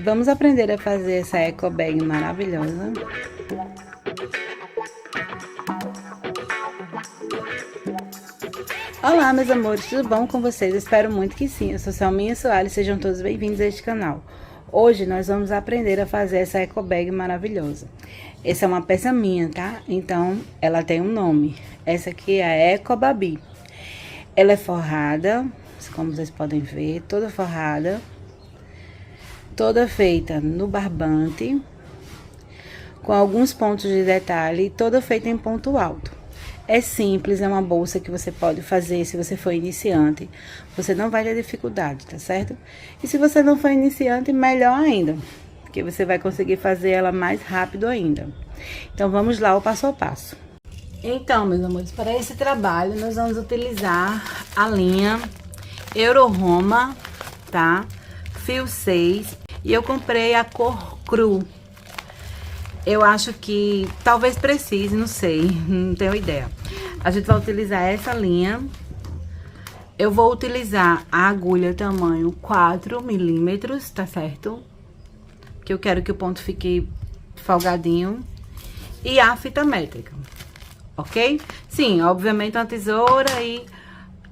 Vamos aprender a fazer essa eco bag maravilhosa. Olá, meus amores, tudo bom com vocês? Eu espero muito que sim. Eu sou Selminha Soares, sejam todos bem-vindos a este canal. Hoje nós vamos aprender a fazer essa eco bag maravilhosa. Essa é uma peça minha, tá? Então, ela tem um nome. Essa aqui é a Eco Babi. Ela é forrada, como vocês podem ver, toda forrada. Toda feita no barbante, com alguns pontos de detalhe, toda feita em ponto alto. É simples, é uma bolsa que você pode fazer se você for iniciante. Você não vai ter dificuldade, tá certo? E se você não for iniciante, melhor ainda, porque você vai conseguir fazer ela mais rápido ainda. Então, vamos lá, o passo a passo. Então, meus amores, para esse trabalho, nós vamos utilizar a linha Euro Roma, tá? Fio 6. E eu comprei a cor cru. Eu acho que talvez precise, não sei, não tenho ideia. A gente vai utilizar essa linha. Eu vou utilizar a agulha tamanho 4 milímetros, tá certo? Que eu quero que o ponto fique folgadinho. E a fita métrica, ok? Sim, obviamente uma tesoura e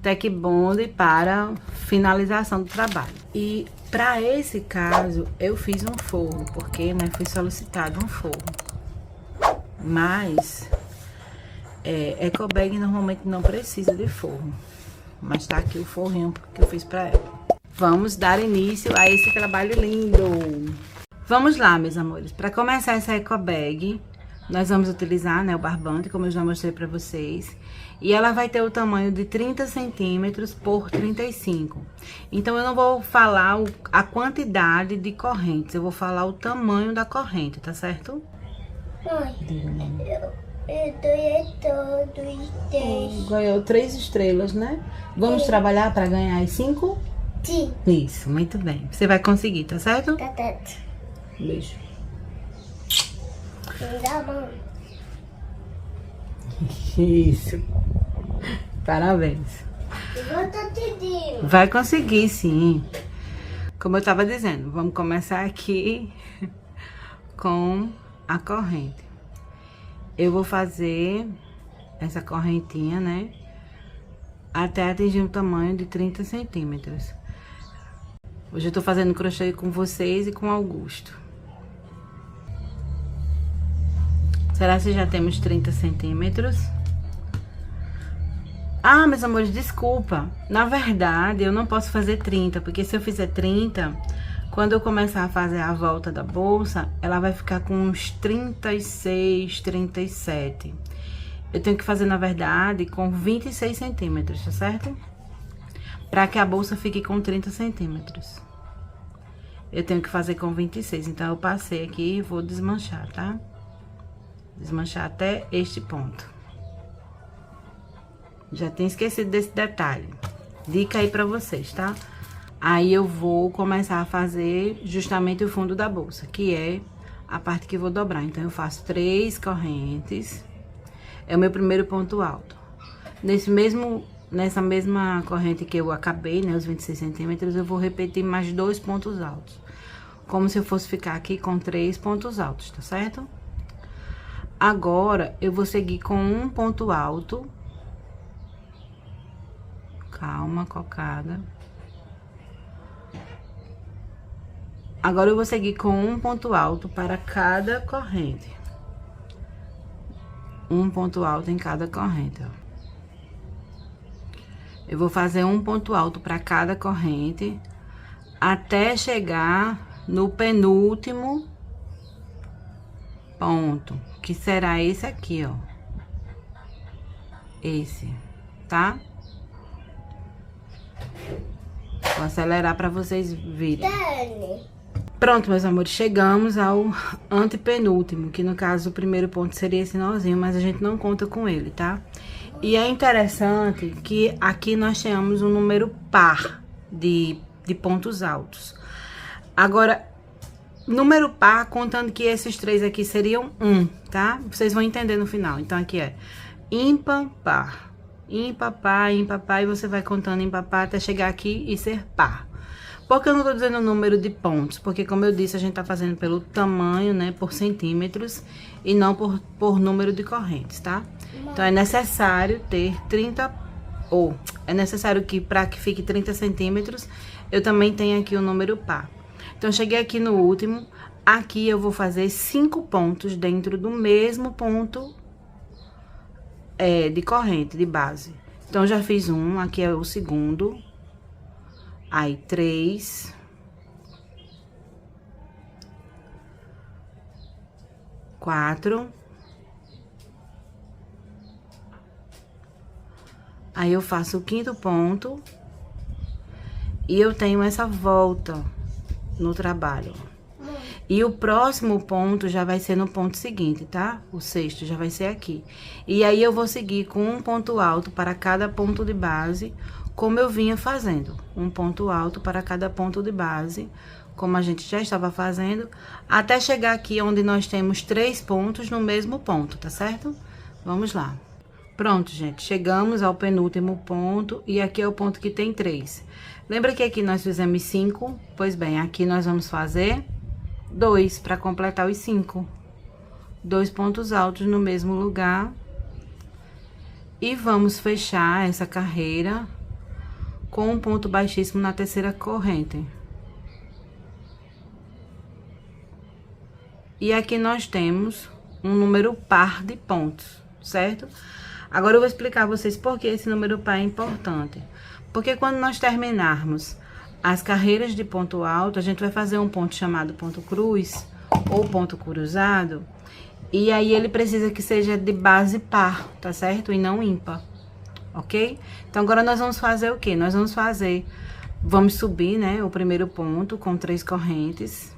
tack bond para finalização do trabalho. E para esse caso, eu fiz um forro, porque, né, foi solicitado um forro. Mas, eco bag normalmente não precisa de forro. Mas tá aqui o forrinho que eu fiz para ela. Vamos dar início a esse trabalho lindo. Vamos lá, meus amores. Para começar essa eco bag, nós vamos utilizar, né, o barbante, como eu já mostrei para vocês. E ela vai ter o tamanho de 30 centímetros por 35. Então, eu não vou falar a quantidade de correntes, eu vou falar o tamanho da corrente, tá certo? Ganhou 3 estrelas, né? Vamos trabalhar para ganhar as 5? Sim. Isso, muito bem. Você vai conseguir, tá certo? Tá certo. Beijo. Me dá a mão. Isso. Parabéns. Eu tô pedindo. Vai conseguir, sim. Como eu tava dizendo, vamos começar aqui com a corrente. Eu vou fazer essa correntinha, né? Até atingir um tamanho de 30 centímetros. Hoje eu tô fazendo crochê com vocês e com Augusto. Será que já temos 30 centímetros? Ah, meus amores, desculpa. Na verdade, eu não posso fazer 30, porque se eu fizer 30, quando eu começar a fazer a volta da bolsa, ela vai ficar com uns 36, 37. Eu tenho que fazer, na verdade, com 26 centímetros, tá certo? Pra que a bolsa fique com 30 centímetros. Eu tenho que fazer com 26, então eu passei aqui e vou desmanchar, tá? Desmanchar até este ponto. Já tinha esquecido desse detalhe. Dica aí pra vocês, tá? Aí eu vou começar a fazer justamente o fundo da bolsa, que é a parte que eu vou dobrar. Então, eu faço 3 correntes. É o meu primeiro ponto alto. Nessa mesma corrente que eu acabei, né, os 26 centímetros, eu vou repetir mais 2 pontos altos. Como se eu fosse ficar aqui com 3 pontos altos, tá certo? Agora, eu vou seguir com um ponto alto. Calma, cocada. Agora, eu vou seguir com um ponto alto para cada corrente. Um ponto alto em cada corrente, ó. Eu vou fazer um ponto alto para cada corrente, até chegar no penúltimo ponto, que será esse aqui, ó. Esse, tá? Vou acelerar para vocês verem. Pronto, meus amores, chegamos ao antepenúltimo, que no caso o primeiro ponto seria esse nozinho, mas a gente não conta com ele, tá? E é interessante que aqui nós tenhamos um número par de pontos altos. Agora, número par, contando que esses 3 aqui seriam 1, tá? Vocês vão entender no final. Então, aqui é ímpar, par, ímpar, par, e você vai contando ímpar, par até chegar aqui e ser par. Por que eu não tô dizendo o número de pontos? Porque, como eu disse, a gente tá fazendo pelo tamanho, né, por centímetros, e não por número de correntes, tá? Então, é necessário ter 30, ou é necessário que, para que fique 30 centímetros, eu também tenho aqui o número par. Então, cheguei aqui no último, aqui eu vou fazer 5 pontos dentro do mesmo ponto de corrente, de base. Então, já fiz um, aqui é o segundo. Aí, 3. 4. Aí, eu faço o 5º ponto. E eu tenho essa volta no trabalho. E o próximo ponto já vai ser no ponto seguinte, tá? O 6º já vai ser aqui. E aí, eu vou seguir com um ponto alto para cada ponto de base, como eu vinha fazendo. Um ponto alto para cada ponto de base, como a gente já estava fazendo, até chegar aqui onde nós temos 3 pontos no mesmo ponto, tá certo? Vamos lá. Pronto, gente, chegamos ao penúltimo ponto e aqui é o ponto que tem 3. Lembra que aqui nós fizemos 5? Pois bem, aqui nós vamos fazer 2 para completar os 5. 2 pontos altos no mesmo lugar. E vamos fechar essa carreira com um ponto baixíssimo na terceira corrente. E aqui nós temos um número par de pontos, certo? Agora eu vou explicar a vocês por que esse número par é importante. Porque quando nós terminarmos as carreiras de ponto alto, a gente vai fazer um ponto chamado ponto cruz ou ponto cruzado. E aí ele precisa que seja de base par, tá certo? E não ímpar. Ok? Então, agora nós vamos fazer o quê? Nós vamos subir, né, o primeiro ponto com 3 correntes.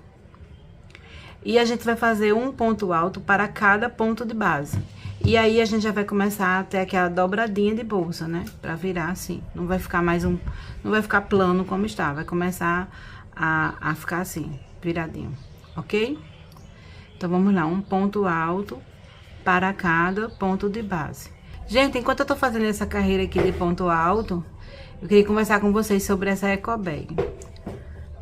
E a gente vai fazer um ponto alto para cada ponto de base. E aí, a gente já vai começar a ter aquela dobradinha de bolsa, né, pra virar assim. Não vai ficar não vai ficar plano como está, vai começar a ficar assim, viradinho, ok? Então, vamos lá, um ponto alto para cada ponto de base. Gente, enquanto eu tô fazendo essa carreira aqui de ponto alto, eu queria conversar com vocês sobre essa ecobag.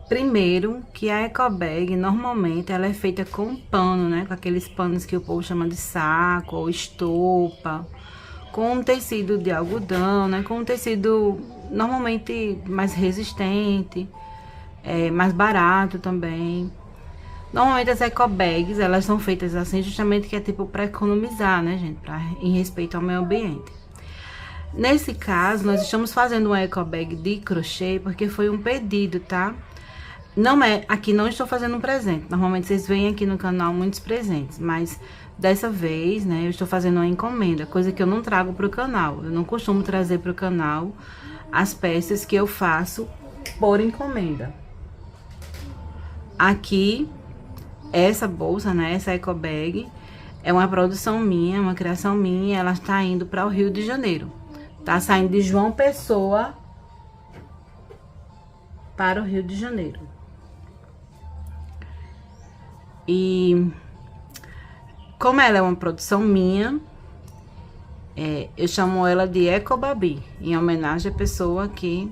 Primeiro, que a ecobag, normalmente, ela é feita com pano, né? Com aqueles panos que o povo chama de saco ou estopa. Com um tecido de algodão, né? Com um tecido, normalmente, mais resistente, mais barato também. Normalmente as ecobags, elas são feitas assim justamente que é tipo para economizar, né, gente? Em respeito ao meio ambiente. Nesse caso, nós estamos fazendo uma ecobag de crochê porque foi um pedido, tá? Aqui não estou fazendo um presente. Normalmente vocês veem aqui no canal muitos presentes, mas dessa vez, né, eu estou fazendo uma encomenda, coisa que eu não trago para o canal. Eu não costumo trazer para o canal as peças que eu faço por encomenda. Aqui, essa bolsa, né, essa ecobag, é uma produção minha, uma criação minha, ela está indo para o Rio de Janeiro. Tá saindo de João Pessoa para o Rio de Janeiro. E como ela é uma produção minha, eu chamo ela de Ecobabi, em homenagem à pessoa que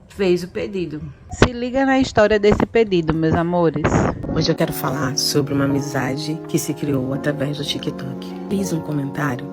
fez o pedido. Se liga na história desse pedido, meus amores. Hoje eu quero falar sobre uma amizade que se criou através do TikTok. Fiz um comentário,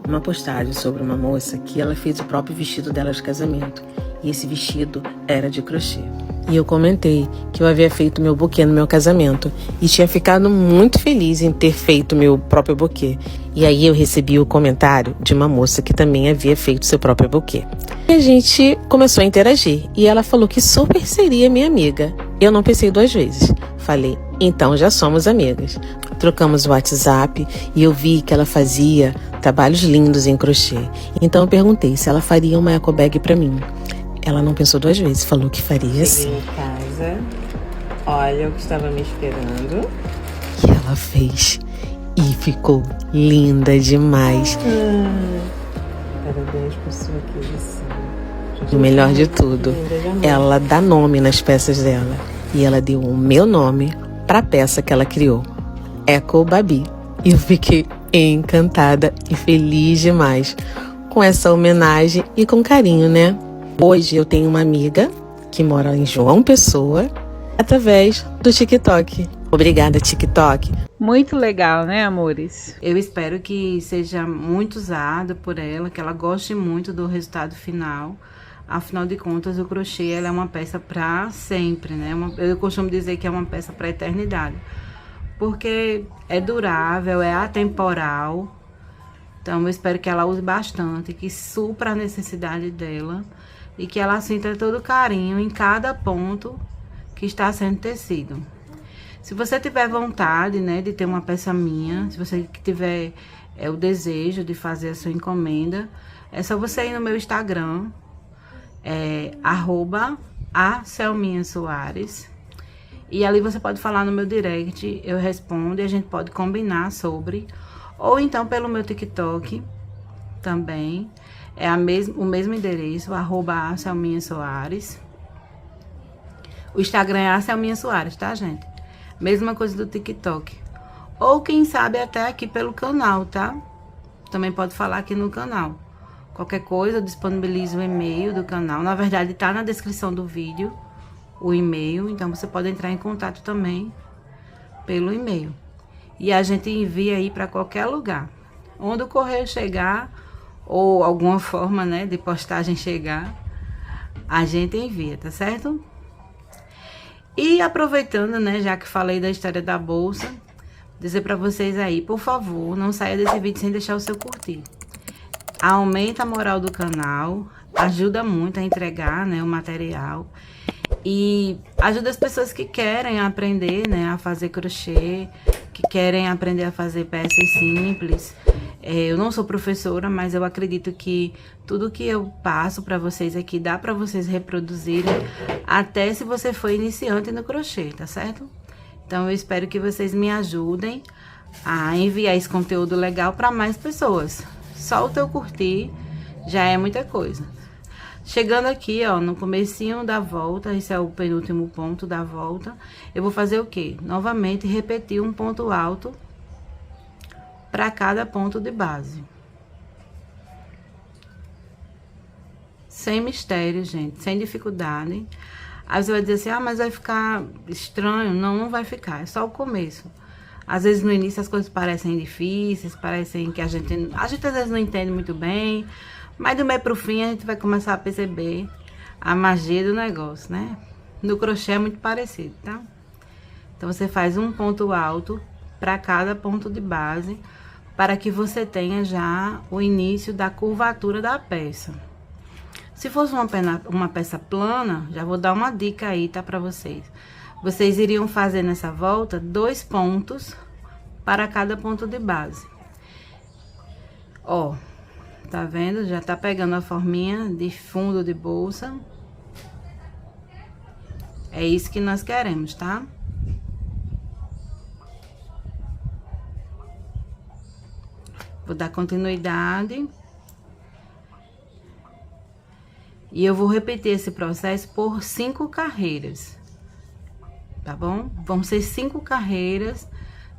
uma postagem sobre uma moça que ela fez o próprio vestido dela de casamento. E esse vestido era de crochê. E eu comentei que eu havia feito meu buquê no meu casamento e tinha ficado muito feliz em ter feito meu próprio buquê. E aí eu recebi o comentário de uma moça que também havia feito seu próprio buquê. E a gente começou a interagir e ela falou que super seria minha amiga. Eu não pensei 2 vezes. Falei, então já somos amigas. Trocamos o WhatsApp e eu vi que ela fazia trabalhos lindos em crochê. Então eu perguntei se ela faria uma ecobag pra mim. Ela não pensou 2 vezes, falou que faria sim. Cheguei em casa, olha o que estava me esperando. E ela fez. E ficou linda demais. Parabéns por sua aquisição. O melhor de tudo, ela dá nome nas peças dela. E ela deu o meu nome para a peça que ela criou, Ecobabi. E eu fiquei encantada e feliz demais com essa homenagem e com carinho, né? Hoje eu tenho uma amiga que mora em João Pessoa, através do TikTok. Obrigada, TikTok. Muito legal, né, amores? Eu espero que seja muito usado por ela, que ela goste muito do resultado final. Afinal de contas, o crochê ela é uma peça para sempre, né? Eu costumo dizer que é uma peça para eternidade, porque é durável, é atemporal. Então, eu espero que ela use bastante, que supra a necessidade dela e que ela sinta todo o carinho em cada ponto que está sendo tecido. Se você tiver vontade, né, de ter uma peça minha, se você tiver o desejo de fazer a sua encomenda, é só você ir no meu Instagram, @aselminhasoares, e ali você pode falar no meu direct, eu respondo e a gente pode combinar sobre, ou então pelo meu TikTok também, o mesmo endereço, @aselminhasoares. O Instagram é @aselminhasoares, tá, gente? Mesma coisa do TikTok. Ou quem sabe até aqui pelo canal, tá? Também pode falar aqui no canal. Qualquer coisa, eu disponibilizo o e-mail do canal. Na verdade, tá na descrição do vídeo o e-mail. Então, você pode entrar em contato também pelo e-mail. E a gente envia aí para qualquer lugar. Onde o correio chegar, ou alguma forma, né, de postagem chegar, a gente envia, tá certo? E aproveitando, né, já que falei da história da bolsa, dizer para vocês aí, por favor, não saia desse vídeo sem deixar o seu curtir. Aumenta a moral do canal, ajuda muito a entregar, né, o material e ajuda as pessoas que querem aprender, né, a fazer crochê, que querem aprender a fazer peças simples. Eu não sou professora, mas eu acredito que tudo que eu passo para vocês aqui dá para vocês reproduzirem, até se você for iniciante no crochê, tá certo? Então, eu espero que vocês me ajudem a enviar esse conteúdo legal para mais pessoas. Só o teu curtir já é muita coisa. Chegando aqui, ó, no comecinho da volta, esse é o penúltimo ponto da volta, eu vou fazer o quê? Novamente, repetir um ponto alto para cada ponto de base. Sem mistério, gente, sem dificuldade. Aí você vai dizer assim, ah, mas vai ficar estranho. Não, não vai ficar, é só o começo. Às vezes no início as coisas parecem difíceis, parecem que a gente às vezes não entende muito bem, mas do meio pro fim a gente vai começar a perceber a magia do negócio, né? No crochê é muito parecido, tá? Então você faz um ponto alto para cada ponto de base, para que você tenha já o início da curvatura da peça. Se fosse uma peça plana, já vou dar uma dica aí, tá, para vocês. Vocês iriam fazer nessa volta 2 pontos para cada ponto de base. Ó, tá vendo? Já tá pegando a forminha de fundo de bolsa. É isso que nós queremos, tá? Vou dar continuidade. E eu vou repetir esse processo por 5 carreiras. Tá bom? Vão ser 5 carreiras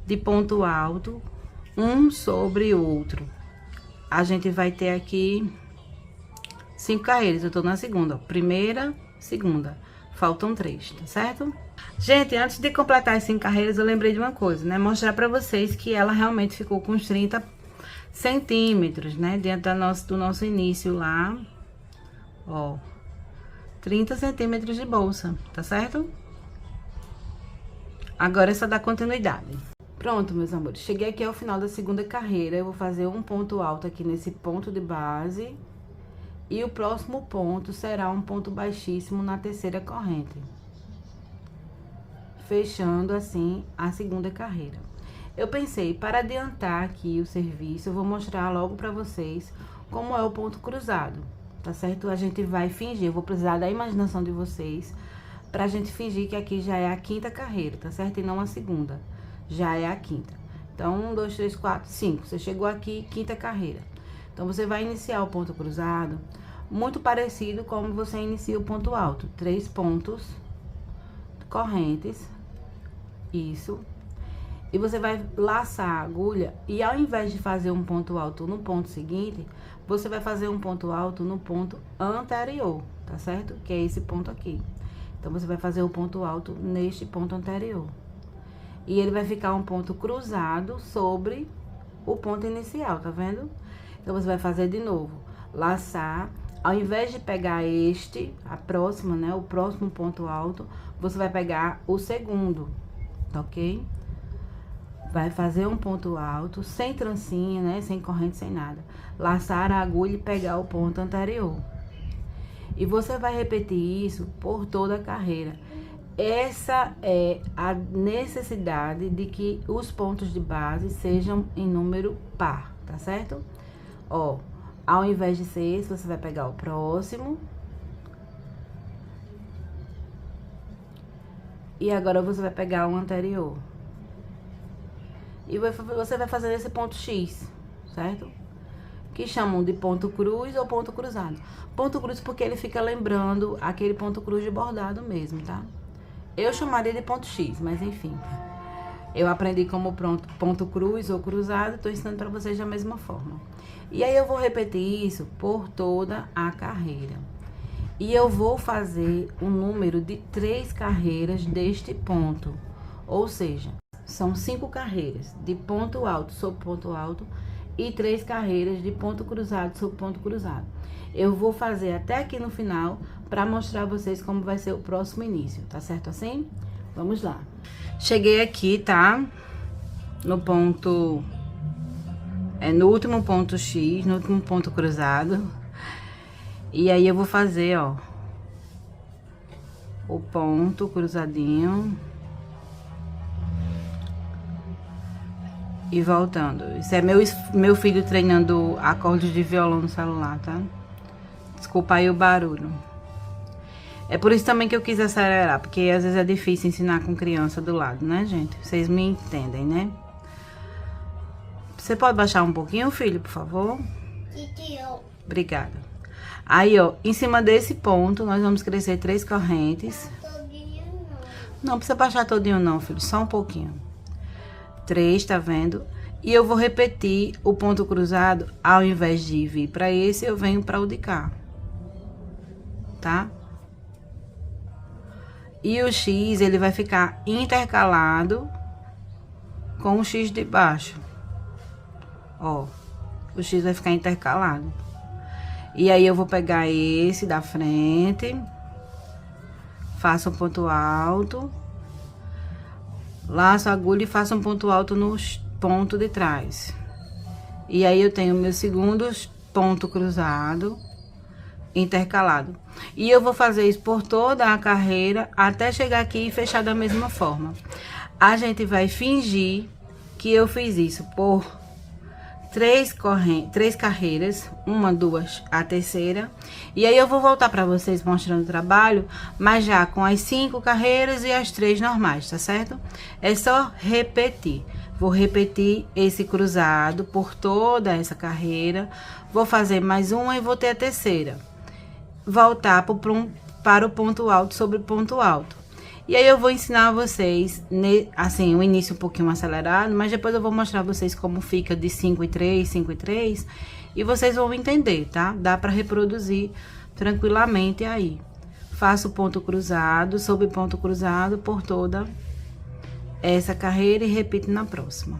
de ponto alto, um sobre o outro. A gente vai ter aqui 5 carreiras. Eu tô na segunda, ó. Primeira, segunda. Faltam 3, tá certo? Gente, antes de completar as 5 carreiras, eu lembrei de uma coisa, né? Mostrar pra vocês que ela realmente ficou com uns 30 centímetros, né? Dentro do nosso início lá, ó. 30 centímetros de bolsa, tá certo? Agora é só dar continuidade. Pronto, meus amores. Cheguei aqui ao final da segunda carreira. Eu vou fazer um ponto alto aqui nesse ponto de base. E o próximo ponto será um ponto baixíssimo na terceira corrente. Fechando assim a segunda carreira. Eu pensei, para adiantar aqui o serviço, eu vou mostrar logo pra vocês como é o ponto cruzado. Tá certo? A gente vai fingir, eu vou precisar da imaginação de vocês pra gente fingir que aqui já é a 5ª carreira, tá certo? E não a segunda, já é a 5ª. Então, 1, 2, 3, 4, 5. Você chegou aqui, 5ª carreira. Então, você vai iniciar o ponto cruzado muito parecido como você inicia o ponto alto. 3 pontos correntes, isso. E você vai laçar a agulha e ao invés de fazer um ponto alto no ponto seguinte, você vai fazer um ponto alto no ponto anterior, tá certo? Que é esse ponto aqui. Então, você vai fazer o ponto alto neste ponto anterior. E ele vai ficar um ponto cruzado sobre o ponto inicial, tá vendo? Então, você vai fazer de novo. Laçar. Ao invés de pegar a próxima, né? O próximo ponto alto, você vai pegar o segundo, tá ok? Vai fazer um ponto alto, sem trancinha, né? Sem corrente, sem nada. Laçar a agulha e pegar o ponto anterior. E você vai repetir isso por toda a carreira. Essa é a necessidade de que os pontos de base sejam em número par, tá certo? Ó, ao invés de ser esse, você vai pegar o próximo. E agora você vai pegar o anterior. E você vai fazer esse ponto X, certo? Que chamam de ponto cruz ou ponto cruzado. Ponto cruz porque ele fica lembrando aquele ponto cruz de bordado mesmo, tá? Eu chamaria de ponto X, mas enfim. Eu aprendi como ponto cruz ou cruzado, tô ensinando pra vocês da mesma forma. E aí eu vou repetir isso por toda a carreira. E eu vou fazer um número de 3 carreiras deste ponto. Ou seja, são 5 carreiras de ponto alto sobre ponto alto e 3 carreiras de ponto cruzado sobre ponto cruzado. Eu vou fazer até aqui no final para mostrar a vocês como vai ser o próximo início, tá certo assim? Vamos lá. Cheguei aqui, tá? No ponto... no último ponto X, no último ponto cruzado. E aí eu vou fazer, ó, o ponto cruzadinho. E voltando. Isso é meu filho treinando acordes de violão no celular, tá? Desculpa aí o barulho. É por isso também que eu quis acelerar, porque às vezes é difícil ensinar com criança do lado, né, gente? Vocês me entendem, né? Você pode baixar um pouquinho, filho, por favor? Obrigada. Aí, ó, em cima desse ponto, nós vamos crescer 3 correntes. Não precisa baixar todinho não, filho, só um pouquinho. 3, tá vendo? E eu vou repetir o ponto cruzado, ao invés de vir para esse, eu venho para o de cá. Tá? E o X, ele vai ficar intercalado com o X de baixo. Ó, o X vai ficar intercalado. E aí, eu vou pegar esse da frente, faço um ponto alto, laço a agulha e faço um ponto alto no ponto de trás. E aí, eu tenho meu segundo ponto cruzado, intercalado. E eu vou fazer isso por toda a carreira, até chegar aqui e fechar da mesma forma. A gente vai fingir que eu fiz isso por 3 carreiras, 1, 2, a terceira. E aí eu vou voltar para vocês mostrando o trabalho, mas já com as 5 carreiras e as 3 normais, tá certo? É só repetir. Vou repetir esse cruzado por toda essa carreira. Vou fazer mais uma e vou ter a terceira. Voltar para o ponto alto sobre o ponto alto. E aí eu vou ensinar a vocês, assim, o início um pouquinho acelerado, mas depois eu vou mostrar a vocês como fica de 5 e 3, 5 e 3, e vocês vão entender, tá? Dá para reproduzir tranquilamente aí. Faço ponto cruzado sobre ponto cruzado por toda essa carreira e repito na próxima.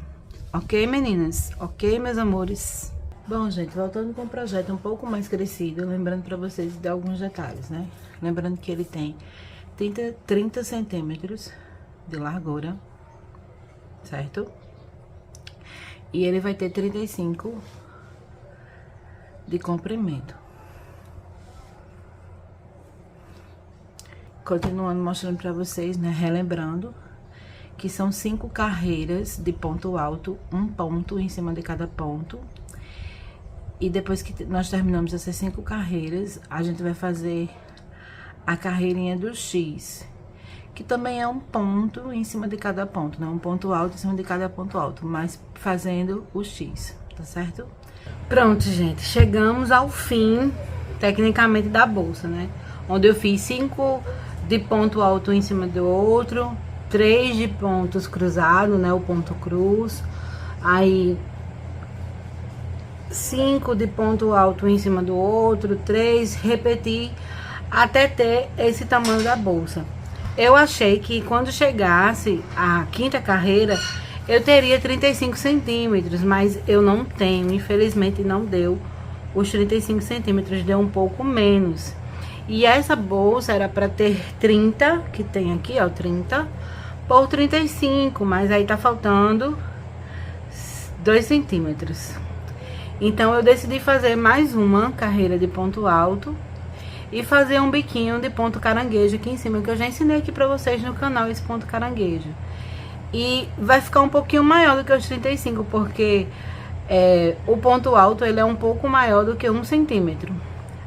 Ok, meninas? Ok, meus amores? Bom, gente, voltando com o projeto um pouco mais crescido, lembrando para vocês de alguns detalhes, né? Lembrando que ele tem 30 centímetros de largura, certo? E ele vai ter 35 de comprimento. Continuando mostrando pra vocês, né? Relembrando que são 5 carreiras de ponto alto, um ponto em cima de cada ponto. E depois que nós terminamos essas 5 carreiras, a gente vai fazer a carreirinha do X, que também é um ponto em cima de cada ponto, né? Um ponto alto em cima de cada ponto alto, mas fazendo o X, tá certo? Pronto, gente, chegamos ao fim, tecnicamente, da bolsa, né? Onde eu fiz 5 de ponto alto em cima do outro, 3 de pontos cruzados, né? O ponto cruz, aí 5 de ponto alto em cima do outro, 3, repetir até ter esse tamanho da bolsa. Eu achei que quando chegasse a quinta carreira, eu teria 35 centímetros, mas eu não tenho, infelizmente não deu os 35 centímetros, deu um pouco menos. E essa bolsa era para ter 30, que tem aqui, ó, 30 por 35, mas aí tá faltando 2 centímetros. Então eu decidi fazer mais uma carreira de ponto alto e fazer um biquinho de ponto caranguejo aqui em cima, que eu já ensinei aqui pra vocês no canal esse ponto caranguejo. E vai ficar um pouquinho maior do que os 35, porque o ponto alto ele é um pouco maior do que 1 centímetro.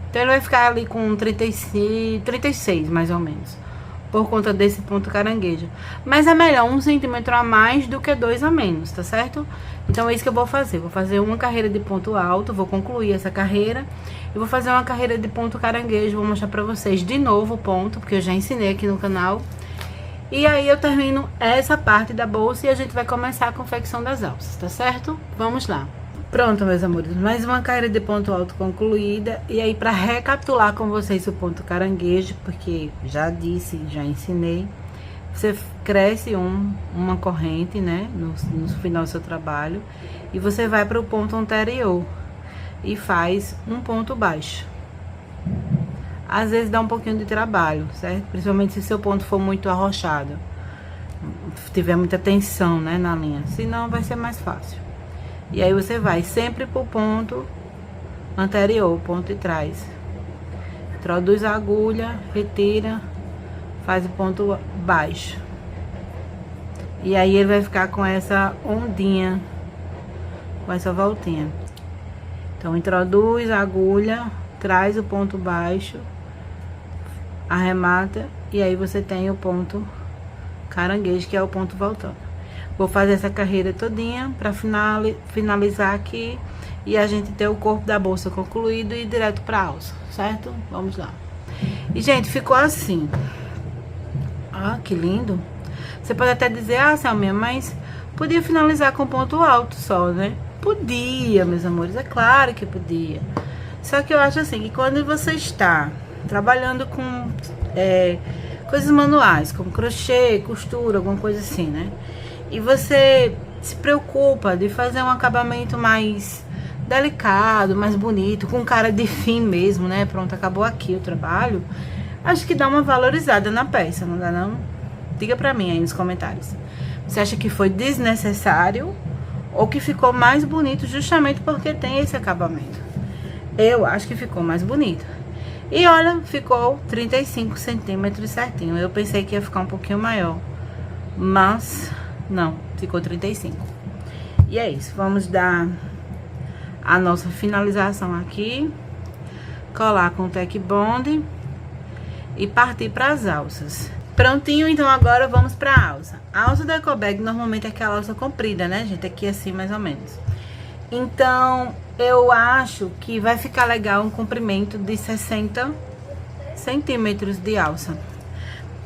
Então ele vai ficar ali com 36 mais ou menos, por conta desse ponto caranguejo. Mas é melhor 1 centímetro a mais do que 2 a menos, tá certo? Então é isso que eu vou fazer. Vou fazer uma carreira de ponto alto, vou concluir essa carreira. E vou fazer uma carreira de ponto caranguejo, vou mostrar pra vocês de novo o ponto, porque eu já ensinei aqui no canal. E aí eu termino essa parte da bolsa e a gente vai começar a confecção das alças, tá certo? Vamos lá. Pronto, meus amores, mais uma carreira de ponto alto concluída. E aí, para recapitular com vocês o ponto caranguejo, porque já disse, já ensinei, você cresce uma corrente, né, no final do seu trabalho, e você vai para o ponto anterior e faz um ponto baixo. Às vezes dá um pouquinho de trabalho, certo? Principalmente se seu ponto for muito arrochado, tiver muita tensão, né, na linha, senão vai ser mais fácil. E aí você vai sempre pro ponto anterior, ponto de trás. Introduz a agulha, retira, faz o ponto baixo. E aí ele vai ficar com essa ondinha, com essa voltinha. Então introduz a agulha, traz o ponto baixo, arremata e aí você tem o ponto caranguejo, que é o ponto voltando. Vou fazer essa carreira todinha para finalizar aqui e a gente ter o corpo da bolsa concluído e ir direto para a alça, certo? Vamos lá. E, gente, ficou assim. Ah, que lindo. Você pode até dizer, ah, Selminha, mas podia finalizar com ponto alto só, né? Podia, meus amores, é claro que podia. Só que eu acho assim, que quando você está trabalhando com coisas manuais, como crochê, costura, alguma coisa assim, né? E você se preocupa de fazer um acabamento mais delicado, mais bonito, com cara de fim mesmo, né? Pronto, acabou aqui o trabalho. Acho que dá uma valorizada na peça, não dá não? Diga pra mim aí nos comentários. Você acha que foi desnecessário ou que ficou mais bonito justamente porque tem esse acabamento? Eu acho que ficou mais bonito. E olha, ficou 35 centímetros certinho. Eu pensei que ia ficar um pouquinho maior, mas não, ficou 35. E é isso, vamos dar a nossa finalização aqui, colar com o Tack Bond e partir para as alças. Prontinho, então agora vamos para a alça. A alça da Ecobag normalmente é aquela alça comprida, né, gente? Aqui assim, mais ou menos. Então, eu acho que vai ficar legal um comprimento de 60 centímetros de alça.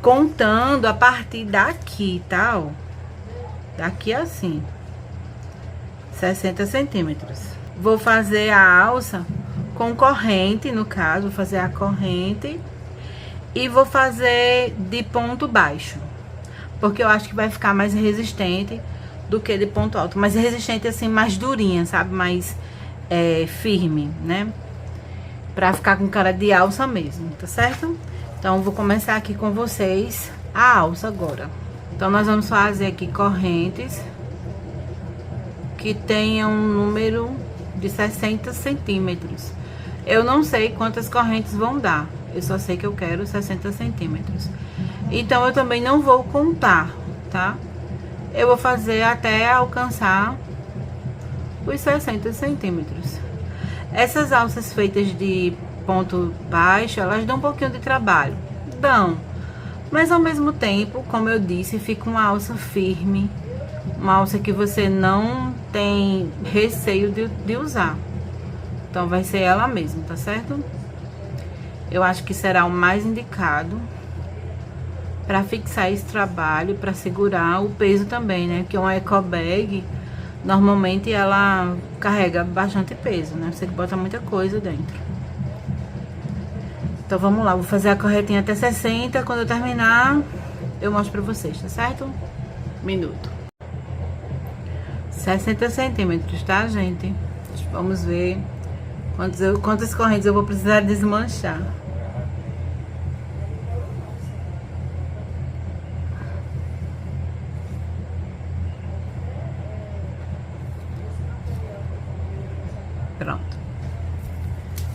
Contando a partir daqui, tá? Ó. Daqui assim. 60 centímetros. Vou fazer a alça com corrente, no caso, vou fazer a corrente. E vou fazer de ponto baixo, porque eu acho que vai ficar mais resistente do que de ponto alto. Mais resistente assim, mais durinha, sabe? Mais firme, né? Pra ficar com cara de alça mesmo, tá certo? Então, vou começar aqui com vocês a alça agora. Então, nós vamos fazer aqui correntes que tenham um número de 60 centímetros. Eu não sei quantas correntes vão dar. Eu só sei que eu quero 60 centímetros. Então, eu também não vou contar, tá? Eu vou fazer até alcançar os 60 centímetros. Essas alças feitas de ponto baixo, elas dão um pouquinho de trabalho. Dão. Mas, ao mesmo tempo, como eu disse, fica uma alça firme. Uma alça que você não tem receio de usar. Então, vai ser ela mesma, tá certo? Eu acho que será o mais indicado para fixar esse trabalho, para segurar o peso também, né? Porque uma Ecobag, normalmente ela carrega bastante peso, né? Você bota muita coisa dentro. Então vamos lá, vou fazer a corretinha até 60. Quando eu terminar, eu mostro pra vocês, tá certo? Minuto. 60 centímetros, tá, gente? Vamos ver quantas correntes eu vou precisar desmanchar. Pronto.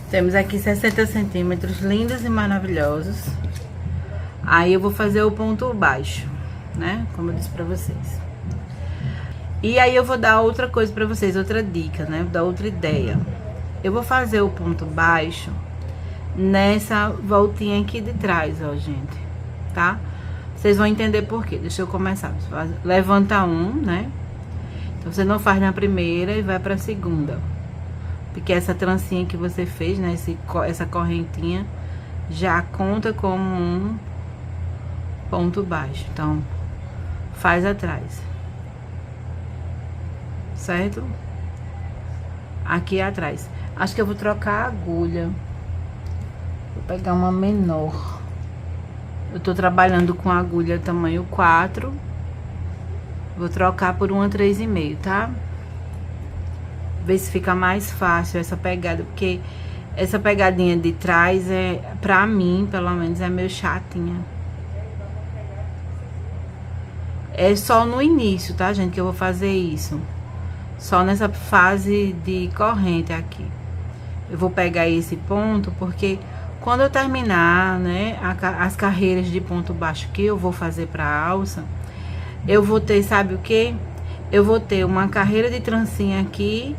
Temos aqui 60 centímetros, lindos e maravilhosos. Aí eu vou fazer o ponto baixo, né? Como eu disse pra vocês. E aí eu vou dar outra coisa pra vocês, outra dica, né? Vou dar outra ideia. Eu vou fazer o ponto baixo nessa voltinha aqui de trás, ó, gente. Tá? Vocês vão entender por quê. Deixa eu começar. Levanta um, né? Então você não faz na primeira e vai pra segunda. Porque essa trancinha que você fez, né? Essa correntinha já conta como um ponto baixo. Então, faz atrás. Certo? Aqui atrás. Acho que eu vou trocar a agulha. Vou pegar uma menor. Eu tô trabalhando com a agulha tamanho 4. Vou trocar por uma 3,5, tá? Ver se fica mais fácil essa pegada, porque essa pegadinha de trás pra mim, pelo menos, é meio chatinha. É só no início, tá, gente, que eu vou fazer isso. Só nessa fase de corrente aqui. Eu vou pegar esse ponto, porque quando eu terminar, né, as carreiras de ponto baixo que eu vou fazer pra alça, eu vou ter, sabe o que? Eu vou ter uma carreira de trancinha aqui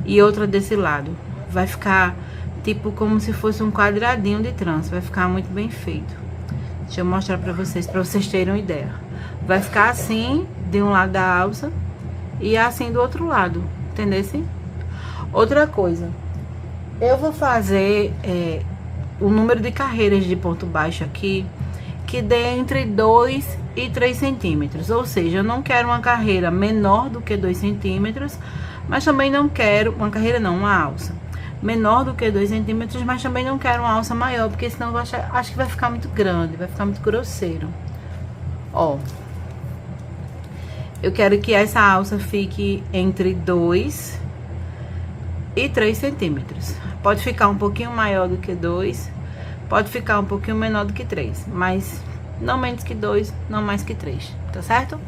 e outra desse lado. Vai ficar tipo como se fosse um quadradinho de trança. Vai ficar muito bem feito. Deixa eu mostrar pra vocês terem uma ideia. Vai ficar assim de um lado da alça e assim do outro lado, entendeu? Outra coisa, eu vou fazer o número de carreiras de ponto baixo aqui que dê entre 2 e 3 centímetros. Ou seja, eu não quero uma carreira menor do que 2 centímetros, mas também não quero, uma alça menor do que 2 centímetros, mas também não quero uma alça maior, porque senão eu acho que vai ficar muito grande, vai ficar muito grosseiro. Ó, eu quero que essa alça fique entre 2 e 3 centímetros. Pode ficar um pouquinho maior do que 2, pode ficar um pouquinho menor do que 3, mas não menos que 2, não mais que 3, tá certo?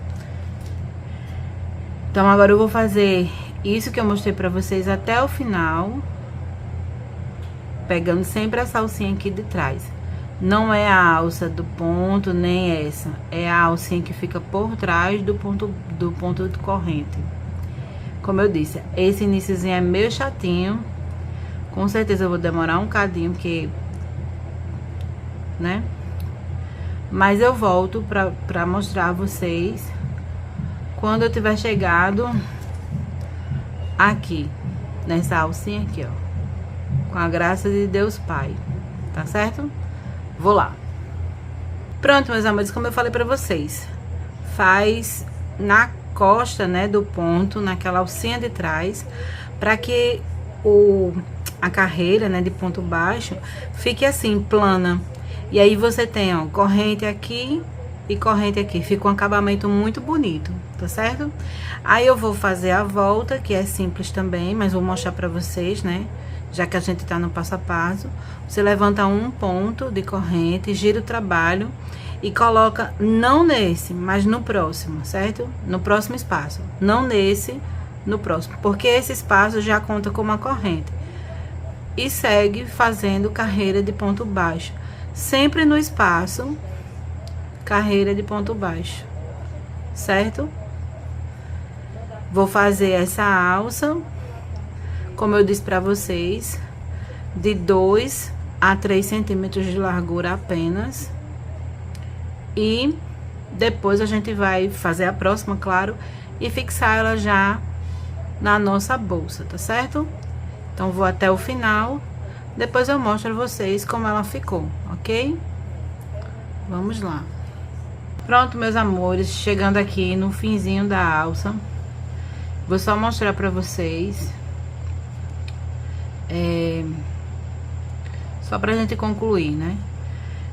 Então agora eu vou fazer isso que eu mostrei pra vocês até o final, pegando sempre essa alcinha aqui de trás. Não é a alça do ponto, nem essa. É a alcinha que fica por trás do ponto de corrente. Como eu disse, esse iniciozinho é meio chatinho. Com certeza eu vou demorar um cadinho, porque, né? Mas eu volto pra mostrar a vocês quando eu tiver chegado aqui, nessa alcinha aqui, ó. Com a graça de Deus Pai. Tá certo? Vou lá. Pronto, meus amores, como eu falei pra vocês, faz na costa, né, do ponto, naquela alcinha de trás, pra que a carreira, né, de ponto baixo fique assim, plana. E aí você tem, ó, corrente aqui e corrente aqui. Fica um acabamento muito bonito, tá certo? Aí eu vou fazer a volta, que é simples também, mas vou mostrar pra vocês, né? Já que a gente tá no passo a passo. Você levanta um ponto de corrente, gira o trabalho e coloca, não nesse, mas no próximo, certo? No próximo espaço. Não nesse, no próximo. Porque esse espaço já conta como uma corrente. E segue fazendo carreira de ponto baixo. Sempre no espaço, carreira de ponto baixo. Certo? Vou fazer essa alça, como eu disse pra vocês, de 2 a 3 centímetros de largura apenas. E depois a gente vai fazer a próxima, claro, e fixar ela já na nossa bolsa, tá certo? Então, vou até o final, depois eu mostro a vocês como ela ficou, ok? Vamos lá. Pronto, meus amores, chegando aqui no finzinho da alça. Vou só mostrar pra vocês. Só pra gente concluir, né?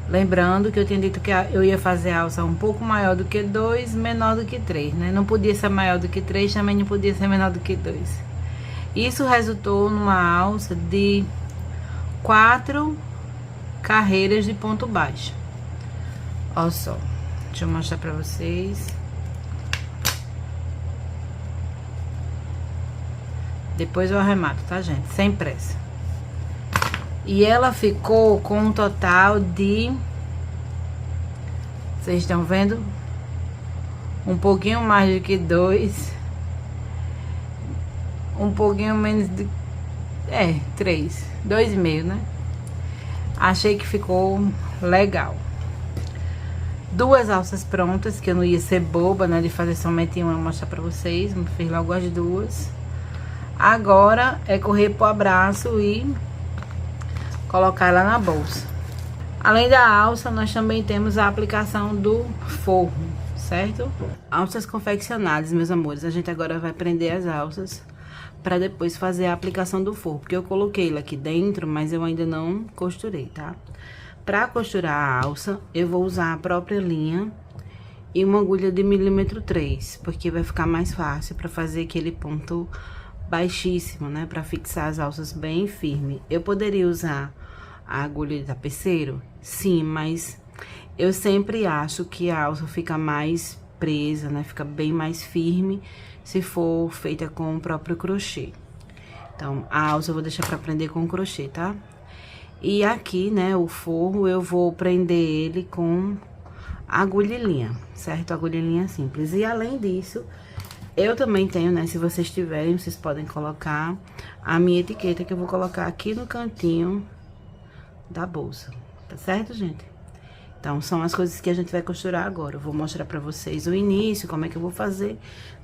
Lembrando que eu tinha dito que eu ia fazer a alça um pouco maior do que 2, menor do que 3, né? Não podia ser maior do que 3, também não podia ser menor do que 2. Isso resultou numa alça de 4 carreiras de ponto baixo. Olha só, deixa eu mostrar pra vocês. Depois eu arremato, tá, gente? Sem pressa. E ela ficou com um total de... Vocês estão vendo? Um pouquinho mais do que 2. Um pouquinho menos de... 3. 2,5, né? Achei que ficou legal. 2 alças prontas, que eu não ia ser boba, né? De fazer somente uma, mostrar pra vocês. Fiz logo as 2. Agora é correr pro abraço e colocar ela na bolsa. Além da alça, nós também temos a aplicação do forro, certo? Alças confeccionadas, meus amores. A gente agora vai prender as alças para depois fazer a aplicação do forro. Porque eu coloquei ele aqui dentro, mas eu ainda não costurei, tá? Para costurar a alça, eu vou usar a própria linha e uma agulha de milímetro 3, porque vai ficar mais fácil para fazer aquele ponto baixíssimo, né? Para fixar as alças bem firme. Eu poderia usar a agulha de tapeceiro? Sim, mas eu sempre acho que a alça fica mais presa, né? Fica bem mais firme se for feita com o próprio crochê. Então, a alça eu vou deixar para prender com o crochê, tá? E aqui, né, o forro, eu vou prender ele com agulha e linha, certo? Agulha e linha simples. E além disso, eu também tenho, né, se vocês tiverem, vocês podem colocar a minha etiqueta, que eu vou colocar aqui no cantinho da bolsa, tá certo, gente? Então, são as coisas que a gente vai costurar agora. Eu vou mostrar pra vocês o início, como é que eu vou fazer,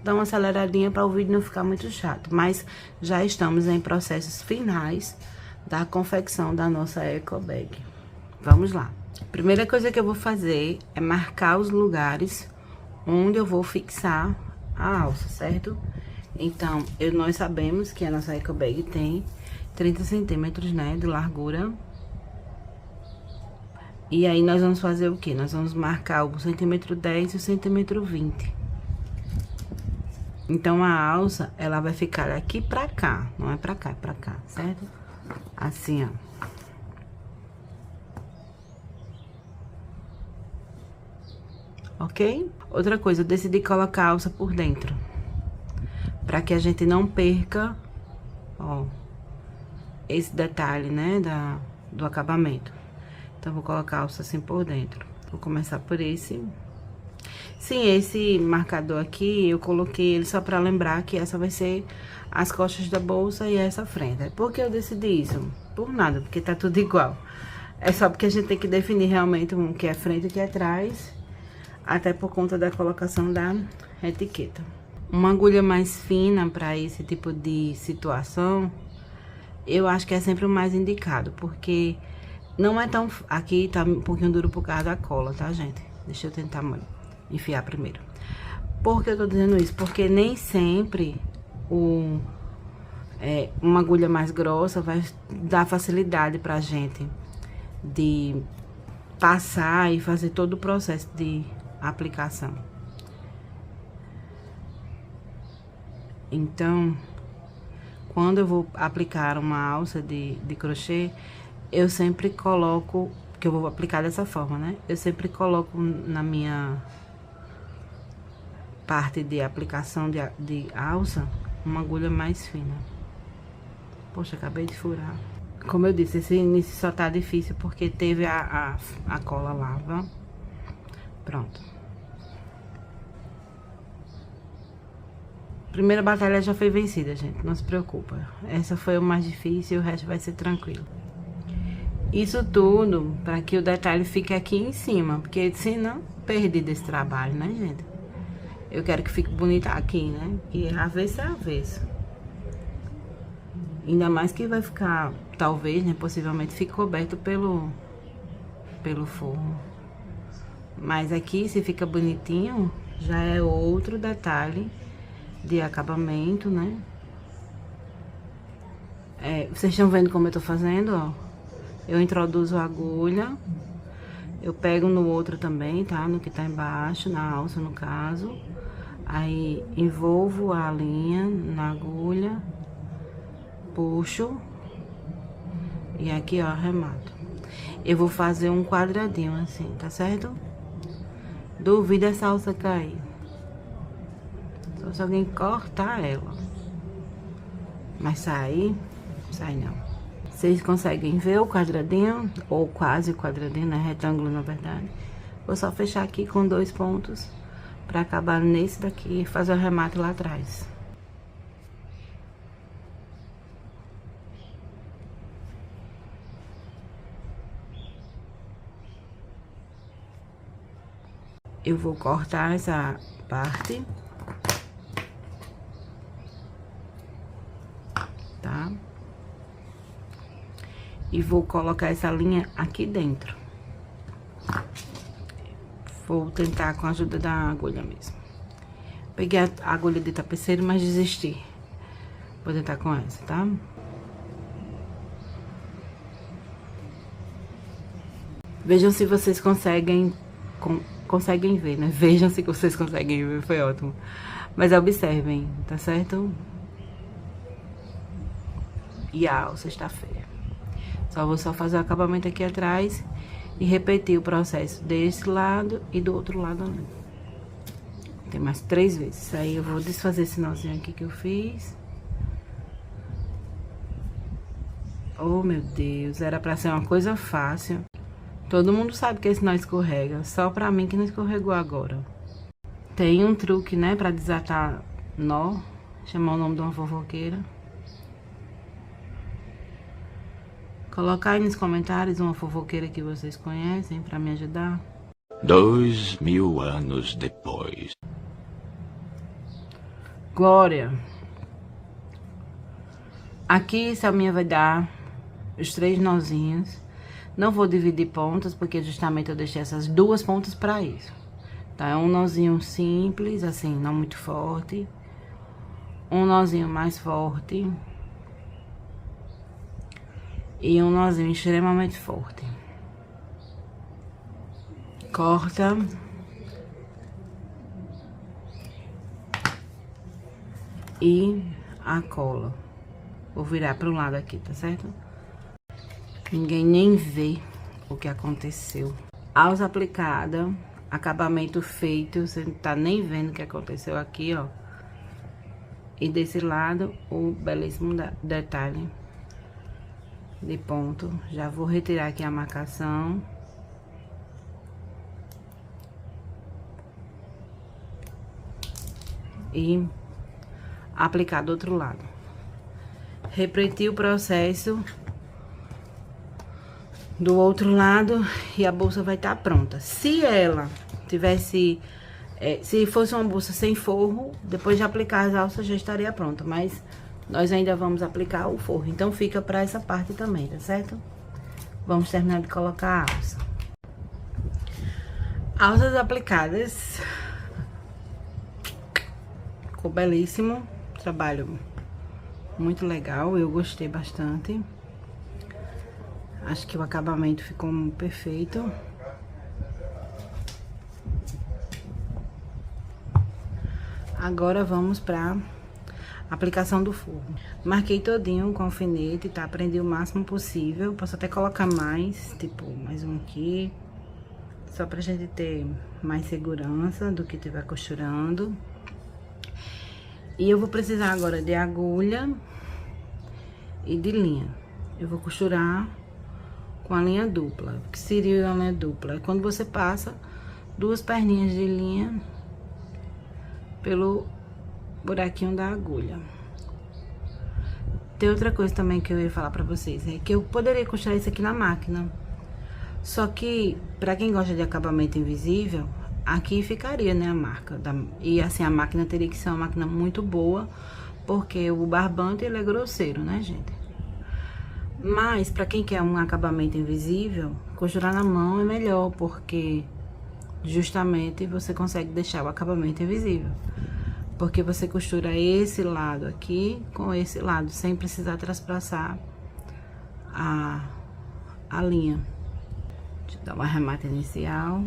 dar uma aceleradinha para o vídeo não ficar muito chato. Mas já estamos em processos finais da confecção da nossa eco bag. Vamos lá. Primeira coisa que eu vou fazer é marcar os lugares onde eu vou fixar a alça, certo? Então, nós sabemos que a nossa eco bag tem 30 centímetros, né, de largura. E aí, nós vamos fazer o quê? Nós vamos marcar o centímetro 10 e o centímetro 20. Então, a alça, ela vai ficar aqui pra cá, não é pra cá, é pra cá, certo? Assim, ó. Ok? Outra coisa, eu decidi colocar a alça por dentro. Pra que a gente não perca, ó, esse detalhe, né, do acabamento. Então, vou colocar a alça assim por dentro. Vou começar por esse. Sim, esse marcador aqui, eu coloquei ele só pra lembrar que essa vai ser as costas da bolsa e essa frente. Por que eu decidi isso? Por nada, porque tá tudo igual. É só porque a gente tem que definir realmente o que é frente e o que é trás. Até por conta da colocação da etiqueta. Uma agulha mais fina pra esse tipo de situação, eu acho que é sempre o mais indicado, porque não é tão... Aqui tá um pouquinho duro por causa da cola, tá, gente? Deixa eu tentar enfiar primeiro. Por que eu tô dizendo isso? Porque nem sempre uma agulha mais grossa vai dar facilidade pra gente de passar e fazer todo o processo de aplicação. Então, quando eu vou aplicar uma alça de crochê, eu sempre coloco, que eu vou aplicar dessa forma, né? Eu sempre coloco na minha parte de aplicação de alça, uma agulha mais fina. Poxa, acabei de furar. Como eu disse, esse início só tá difícil porque teve a cola lava. Pronto. Primeira batalha já foi vencida, gente. Não se preocupa. Essa foi o mais difícil e o resto vai ser tranquilo. Isso tudo para que o detalhe fique aqui em cima. Porque senão, perdi desse trabalho, né, gente? Eu quero que fique bonita aqui, né? E avesso é avesso. Ainda mais que vai ficar, talvez, né? Possivelmente fique coberto pelo forro. Mas aqui, se fica bonitinho, já é outro detalhe de acabamento, né? Vocês estão vendo como eu tô fazendo, ó? eu introduzo a agulha, eu pego no outro também, tá? No que tá embaixo, na alça no caso. Aí envolvo a linha na agulha, puxo e aqui, ó, arremato. Eu vou fazer um quadradinho assim, tá certo? Duvido essa alça cair. Só se alguém cortar ela. Mas sai não. Vocês conseguem ver o quadradinho? Ou quase o quadradinho, né? Retângulo, na verdade. Vou só fechar aqui com 2 pontos pra acabar nesse daqui e fazer o remate lá atrás. Eu vou cortar essa parte, tá? E vou colocar essa linha aqui dentro. Vou tentar com a ajuda da agulha mesmo. Peguei a agulha de tapeceiro, mas desisti. Vou tentar com essa, tá? Vejam se vocês conseguem ver, né? Vejam se vocês conseguem ver, foi ótimo. Mas observem, tá certo? E a alça está feia. Vou fazer o acabamento aqui atrás e repetir o processo desse lado e do outro lado ali. Tem mais 3 vezes. Aí eu vou desfazer esse nozinho aqui que eu fiz. Oh, meu Deus, era pra ser uma coisa fácil. Todo mundo sabe que esse nó escorrega, só pra mim que não escorregou agora. Tem um truque, né, pra desatar nó, chamar o nome de uma fofoqueira. Colocar aí nos comentários uma fofoqueira que vocês conhecem pra me ajudar. 2000 anos depois. Glória. Aqui, Selminha vai dar os 3 nozinhos. Não vou dividir pontas, porque justamente eu deixei essas 2 pontas pra isso. Tá? É um nozinho simples, assim, não muito forte. Um nozinho mais forte. E um nozinho extremamente forte. Corta. E a cola. Vou virar para um lado aqui, tá certo? Ninguém nem vê o que aconteceu. Alça aplicada, acabamento feito, você não tá nem vendo o que aconteceu aqui, ó. E desse lado, o belíssimo detalhe de ponto. Já vou retirar aqui a marcação. E aplicar do outro lado. Repetir o processo do outro lado e a bolsa vai estar pronta. Se ela tivesse, se fosse uma bolsa sem forro, depois de aplicar as alças já estaria pronta, mas nós ainda vamos aplicar o forro, então fica para essa parte também, tá certo? Vamos terminar de colocar a alça. Alças aplicadas. Ficou belíssimo, trabalho muito legal, eu gostei bastante. Acho que o acabamento ficou perfeito. Agora vamos para aplicação do forro. Marquei todinho com alfinete, tá? Prendi o máximo possível. Posso até colocar mais, tipo, mais um aqui. Só pra gente ter mais segurança do que estiver costurando. E eu vou precisar agora de agulha e de linha. Eu vou costurar com a linha dupla. O que seria a linha dupla? É quando você passa 2 perninhas de linha pelo buraquinho da agulha. Tem outra coisa também que eu ia falar pra vocês, é que eu poderia costurar isso aqui na máquina. Só que, pra quem gosta de acabamento invisível, aqui ficaria, né, a marca. E assim, a máquina teria que ser uma máquina muito boa, porque o barbante, ele é grosseiro, né, gente? Mas, pra quem quer um acabamento invisível, costurar na mão é melhor, porque justamente você consegue deixar o acabamento invisível. Porque você costura esse lado aqui com esse lado, sem precisar traspassar a linha. Deixa eu dar um arremate inicial.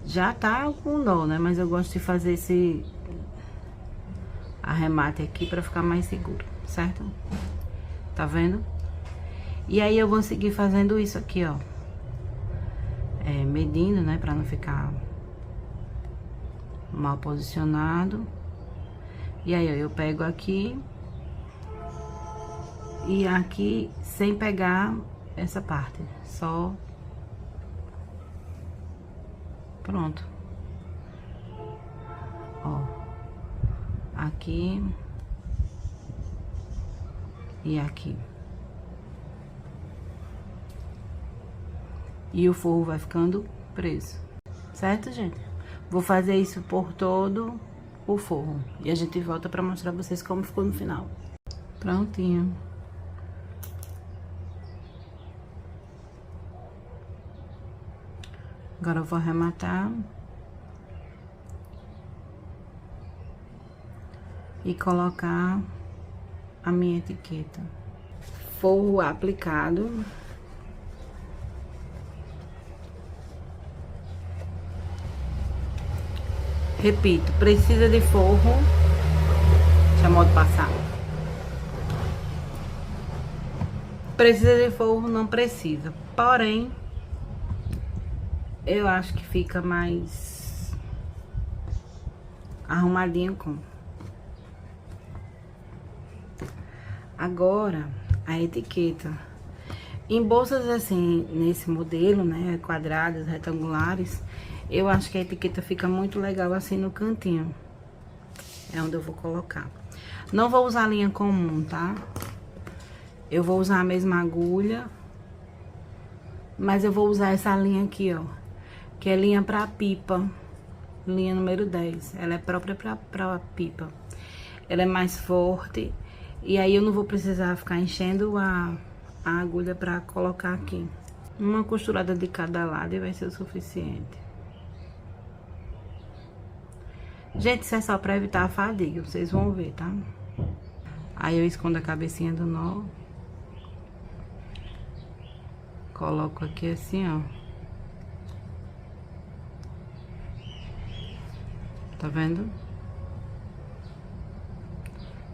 Já tá com nó, né? Mas eu gosto de fazer esse arremate aqui pra ficar mais seguro, certo? Tá vendo? E aí eu vou seguir fazendo isso aqui, ó. Medindo, né? Pra não ficar mal posicionado. E aí, ó, eu pego aqui e aqui sem pegar essa parte, só. Pronto. Ó. Aqui. E aqui. E o forro vai ficando preso. Certo, gente? Vou fazer isso por todo o forro. E a gente volta pra mostrar pra vocês como ficou no final. Prontinho. Agora eu vou arrematar. E colocar a minha etiqueta. Forro aplicado. Repito, precisa de forro. Chamou de passar. Precisa de forro, não precisa. Porém, eu acho que fica mais arrumadinho com. Agora, a etiqueta. Em bolsas assim, nesse modelo, né, quadradas, retangulares, eu acho que a etiqueta fica muito legal assim no cantinho. É onde eu vou colocar. Não vou usar linha comum, tá? Eu vou usar a mesma agulha, mas eu vou usar essa linha aqui, ó, que é linha pra pipa, linha número 10. Ela é própria pra pipa. Ela é mais forte, e aí eu não vou precisar ficar enchendo a agulha pra colocar aqui. Uma costurada de cada lado e vai ser o suficiente. Gente, isso é só pra evitar a fadiga, vocês vão ver, tá? Aí eu escondo a cabecinha do nó. Coloco aqui assim, ó. Tá vendo?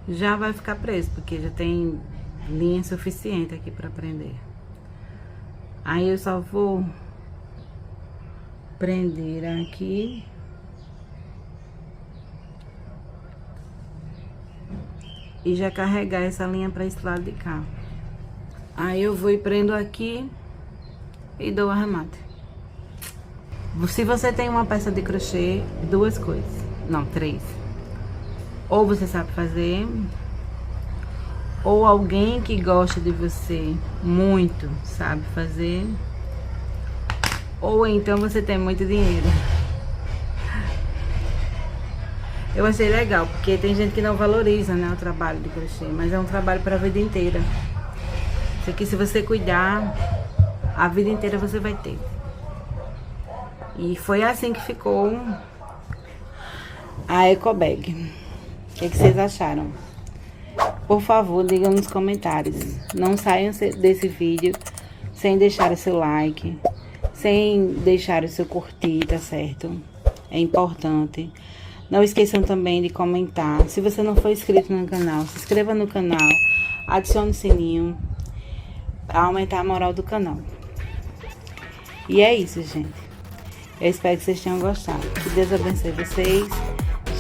Já vai ficar preso, porque já tem linha suficiente aqui pra prender. Aí eu só vou prender aqui. E já carregar essa linha pra esse lado de cá. Aí eu vou e prendo aqui e dou o arremate. Se você tem uma peça de crochê, duas coisas. Não, três. Ou você sabe fazer, ou alguém que gosta de você muito sabe fazer, ou então você tem muito dinheiro. Eu achei legal, porque tem gente que não valoriza, né, o trabalho de crochê, mas é um trabalho para a vida inteira. Isso aqui, se você cuidar, a vida inteira você vai ter. E foi assim que ficou a eco bag. O que vocês acharam? Por favor, digam nos comentários. Não saiam desse vídeo sem deixar o seu like, sem deixar o seu curtir, tá certo? É importante. Não esqueçam também de comentar. Se você não for inscrito no canal, se inscreva no canal, adicione o sininho para aumentar a moral do canal. E é isso, gente. Eu espero que vocês tenham gostado. Que Deus abençoe vocês.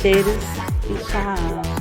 Cheiros e tchau.